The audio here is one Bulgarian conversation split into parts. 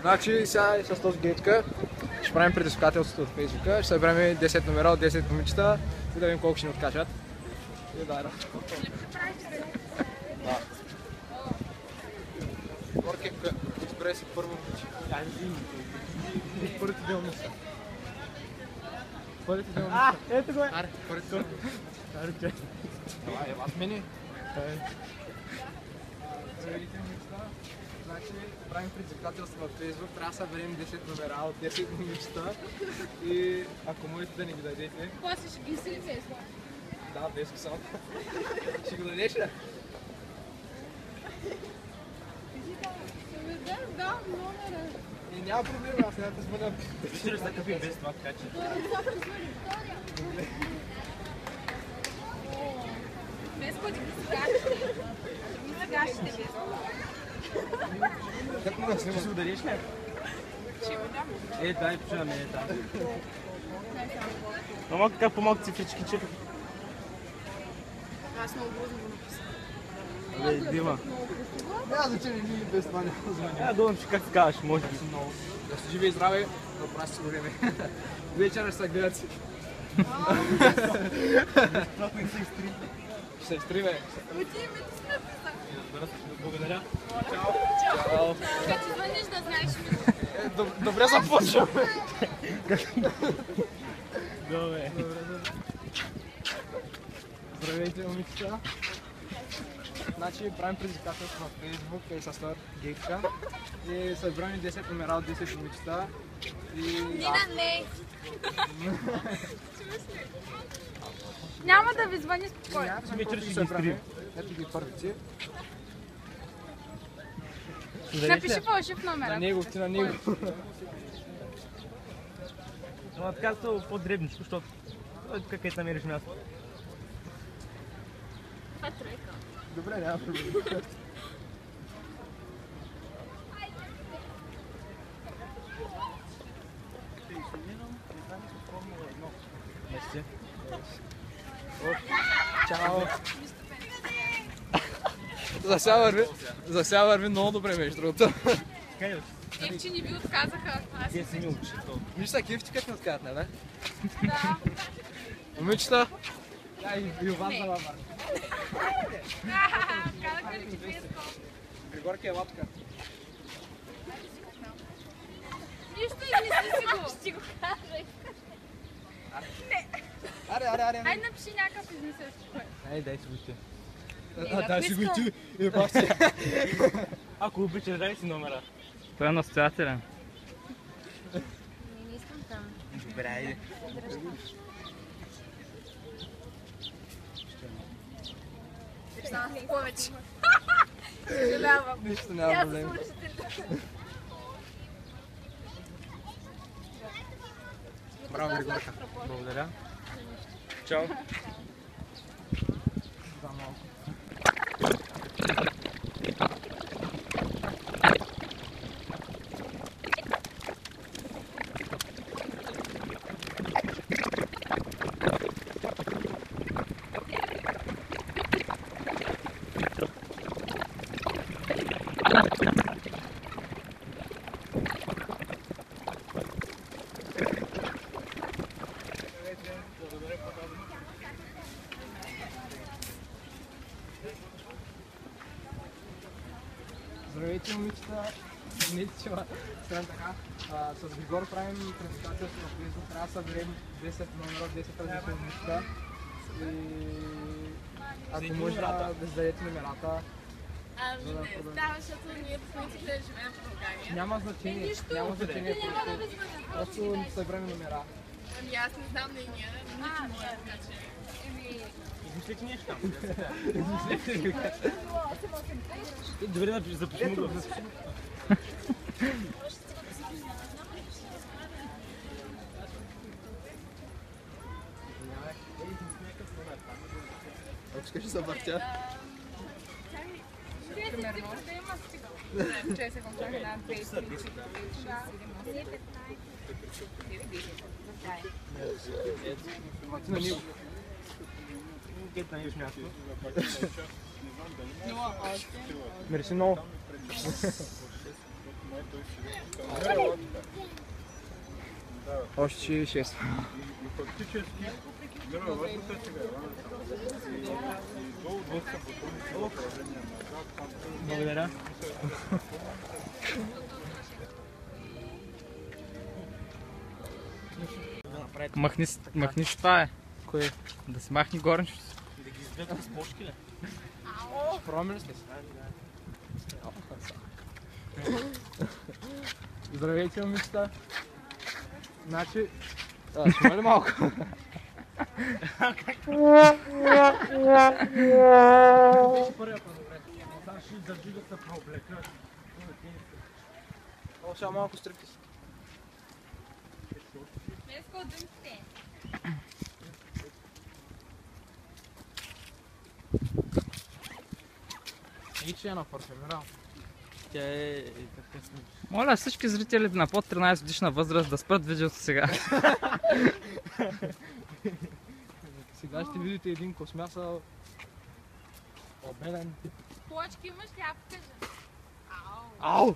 Значи сега с този гейтка ще правим предизвикателството от Фейсбука, ще съберем 10 номера от 10 момичета и да видим колко ще ни откажат. И да. Оркепка, избере си първо момиче. Първите две момичета. Първите две момичета. Ето го е! Аре, първите две момичета. Давай, ела смени. Значи, правим предизвикателство във Фейсбук, трябва да съберем 10 номера от 10 момичета и ако можете да ни ги дадете. После ще ги си Фейсбук. Да, без само. Ще го дадеш ли? Да, номера. И няма проблем, аз няма да звъня. Ще да къпим без това, така че. Без коди ги сегашите. Ги сегашите без. Как му да снимаш? Ще се удариш ли? Ще го дам. Дай почу на мене там. Но малко така по-малко цифрички, че... Аз много грозно го написам. Дима. Няма значение, ние без това няма да звъня. Думам, че как ти казваш, може би. Да сте живи и здрави, да праси го време. Вечера ще се гледат всички. Ще се изтри, бе. Отиди ме, ти си написал. Благодаря. Чао. Като звъниш да знаеш ми. Добре започваме. Добре. Здравейте, момичета. Значи правим предизвикателство на Фейсбук и с това гейка. И събрани 10 номера от 10 момичета. Нина, не. Няма да ви звъни спокойно. Вечер ще събраме. Ето ги първици. Напиши фалшив номер. На него, ти на него. Но така са по-дребничко, защото... Как е да намериш място? Това е тройка. Добре, няма проблем. Чао! За сега върви много добре, между другото. Евчи ни ви отказаха. Те си ми учи. Виж са кефти как не отказват, не бе? Да. Момичета! И у вас за лава. Казаха ли, че Фейсбук? Григорки е лапка. Нищо измисли си го. Ще го кажа. Аре. Айде напиши някакъв измислящ човек. Ай, дай си го ти. Дай си го и ти. И бахте. Ако обичаш, дай си номера. Той е настоятелен. Не искам там. Добре, айде. Само повече. Съжалявам. Нищо няма проблем. Браво, Григорка. Благодаря. Чао. За малко. Здравейте, момичета! Не чува. Стане така. С Григор правим предизвикателство на Фейсбук. Трябва да съберем 10 номера от 10 различни момичета. И ако може да зададете номерата. Ами не, става, защото ние по принцип да живеем в България. Няма значение. Няма значение. Няма да ви звъня. Просто съберем номера. Ами аз не знам да и ние, нито моя, така че... Измисли ти нещо там. Добре, запишем го. Очка ще се въртя. Примерно. Да има стига. 6 секунди, 1, 2, 3, 4, 5, 6, 7, 8, 15. На него. Където да имаш място. Мерси много. Още 6. Фактически, мировозната сега и долу доста бутони са управление назад. Благодаря. Махни си това е. Кое? Да си махни горничето. Да ги избият с пушки ли? Промили сте се? Здравейте, момичета. Значи... ще има ли малко? Ще държи да се прооблека. Ще малко стрипти си. Днеска от дъмците. И че е на парфюмера. Тя е... Моля всички зрители на под 13 годишна възраст да спрат видеото сега. Сега ще видите един космясал обелен. Плочки имаш ли? Покажа. Ау!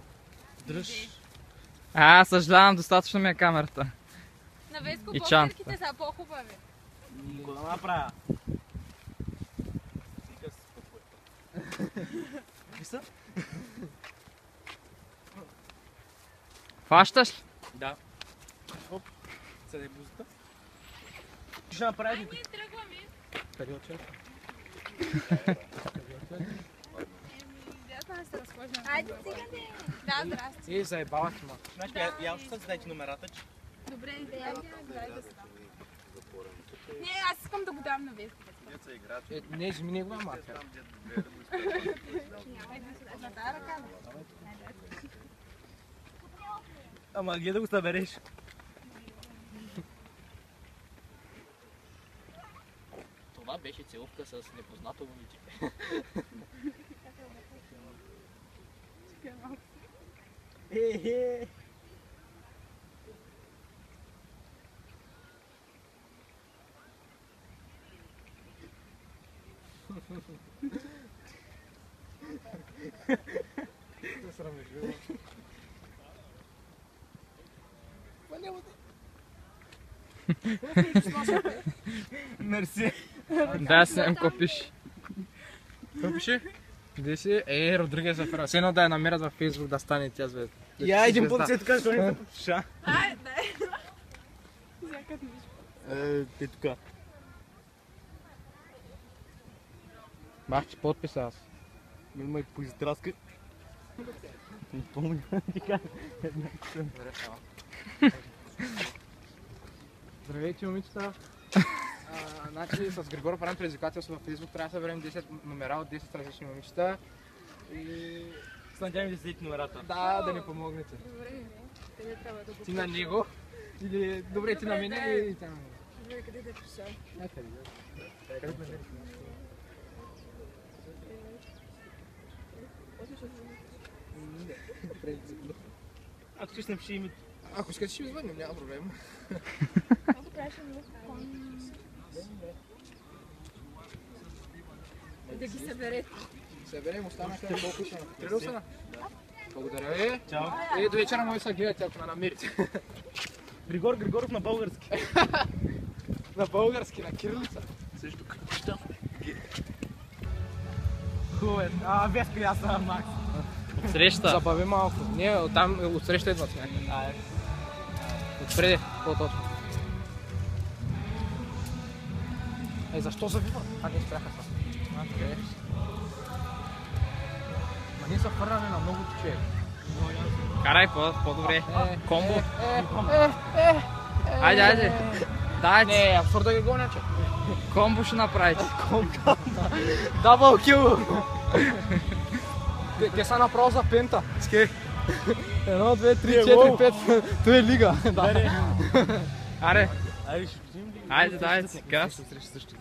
Дръж. Съжалявам, достатъчно ми е камерата. На Веско И чантата. боксерките са по-хубави. Го да направя. Какви са? Хващаш ли? Да. Оп. Съде бузата. Ще направя Ние тръгваме. Къде отчет? Да, се разхождам. Айде, стигате. Да, здрасти. Заебавах ма. Значи, я още са дайте номерата, че... Добре, идея. Дай да се дам. Не, аз искам да го дам на Веско. Не, вземи неговия маркер. На тази ръка. Ама гледай да го събереш. Това беше целувка с непознато момиче. Да срамиш, бе. Мерси. Да, съм копиш. Какво пише? Къде си? Родригес Афера. Все едно да я намерят във Фейсбук да стане тя звезда. Я един път се така, що не се подпиша. Дай, дай. Всякът ми. Е тука. Бах ти подписа аз. Има и поизтраска. Не помня. Така. Здравейте, момичета. Значи с Григор правим предизвикателство във Facebook. Трябва да съберем 10 номера от 10 различни момичета. И... Се надявам да седите номерата. Да ни помогнете. Добре, къде трябва да го Ти на него. Или добре, ти на мен и тя на него. Добре, къде да пиша? Някъде. Ако ще напиши името. Ако искате ще ви звънем, няма проблем. Ако трябваше ми да ги съберете. Съберем, останаха колко са. 3 са? Благодаря ви. Чао. До вечера може да се гледате, ако ме намерите. Григор Григоров на български. На български, на кирилица. Също като хубаво е. Веска и аз съм Макс. Среща. Забави малко. Не, оттам отсреща идват някъде. Отпреди, по-точно. Защо завива? Не спряха са. Ма ние са фърнали на много човек. Карай по-добре. Комбо. Айде. Дай. Не, абсурд да ги гоня, че. Комбо ще направите. Дабъл кил! Те са направо за пента. Скех. 1, 2, 3, 4, 5. Това е лига. Аре. Айде, ще видим ли? Айде, дай сега. Ще отсреща също.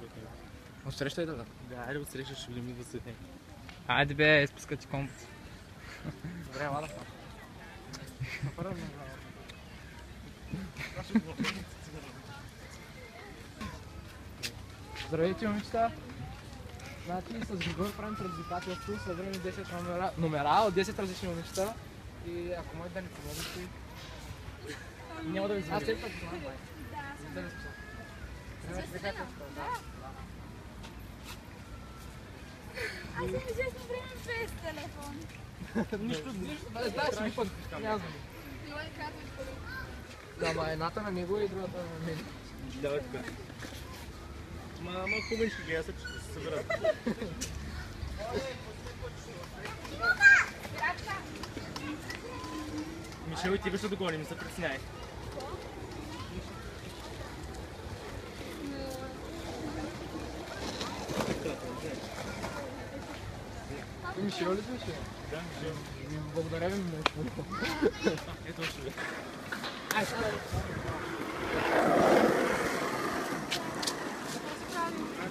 Отсреща и да. Да, айде отсреща ще видим и да се. Айде бе, изпускате комбо. Добре, ела да. Здравейте, момичета! Значи с Григор правим предизвикателство, съберем 10 номера от 10 различни момичета И ако може да ни помогнете, Няма да ви аз звъня. след това познавам май. Да ви спасам. Трябва да кажете, да. Аз съм известно време без телефон. Нищо, знаеш ли пък, няма звъни. Йой, казвай първо. Да, ма едната на него и другата на мен. Давай тук. Ама хубаво ще гледа, че се съберат. Мишел, и ти беше да догоним, не се притесняй. Мишел ли беше? Да, Мишел. Благодаря ви много. Ето още бе.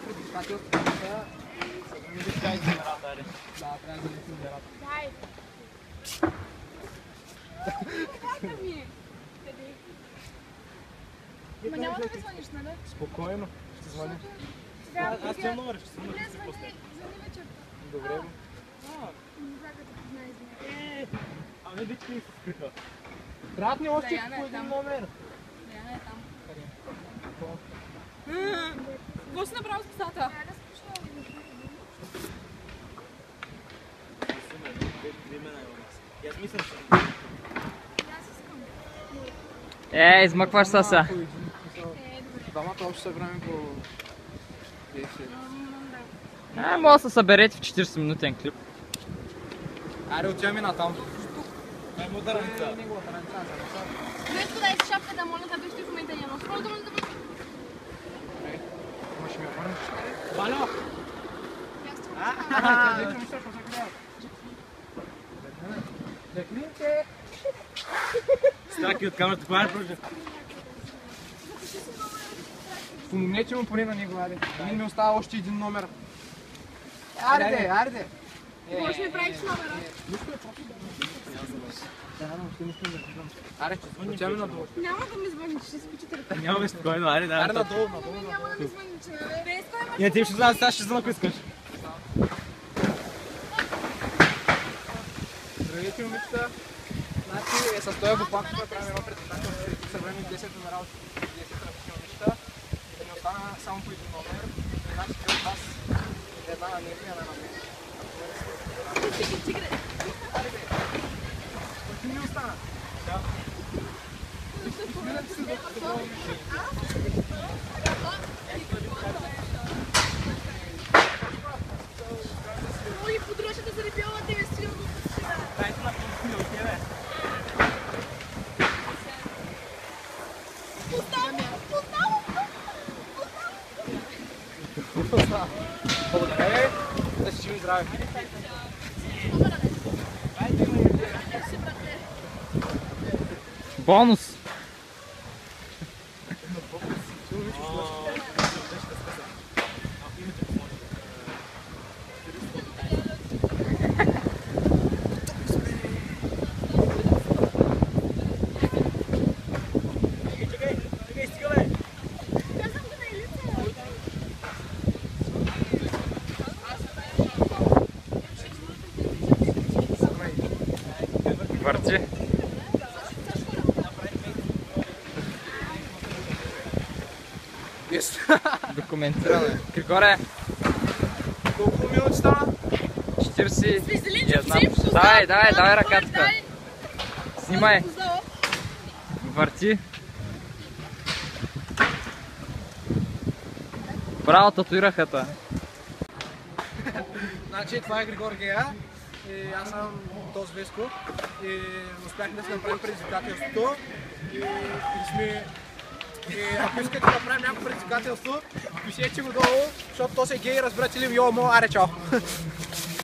Предизвикателствата са Дай номерата, аре. да, трябва да летим номерата. Дай. Как ми е? Къде? Ма няма да ми звъниш, нали? Спокойно, ще звъня. Аз имам номер, ще се Добре, върна звъни после. вечерта. Добре. Не знам като познай звъня. Ами дички ми се скриха. Трябват ни още Даяна е по един там. номер. Яна е там. Какво? Какво си направил с писата? И аз мисля, че... Измъкваш се сега. Двамата общо събраме по 10. Може да се съберете в 40 минутен клип. Аре, отиваме натам. Ай, му дараница. Неговата раница, Вместо да е с шапката, моля да беше в момента няма. Скоро да може да бъде. Ама ще ми я върнеш. Валю! Леклинте! Страки от камерата, това е прожив. Помогнете му поне на него, аре. На мен ми остава още един номер. Арде, арде! Може ми правиш номера. Аре, отиваме надолу. Няма да ми звъниш, ще си почита ръка. Няма бе спокойно, аре, Аре, да. надолу, надолу. Няма да ми звъниш, нали? Без кой има. И на тебе ще знам, сега ще знам, ако искаш. Здравейте, момичета. Значи, с този глупак ще правим едно председателство, ще съберем 10 номера от 10 различни момичета. Да ни остана само по един номер. Значи, от вас една на него и една на мен. Ти ми остана? Да. Ой, подружата за ребята е силно. Дайте на помощи от тебе. Благодаря ви. Да си живи и здрави. Бонус! Чакай, стига бе. Върти. Yes. Документиране. Григоре, Колко минути стана? 41. Давай ръката. Снимай. Върти. Браво, татуирахата. Значи, това е Григор Гея. И аз съм този Веско. И успяхме да си направим предизвикателството. И сме... И ако искате да направим някакво предизвикателство, пишете го долу, защото то се е гей, разбирате ли, йо, аре, чао!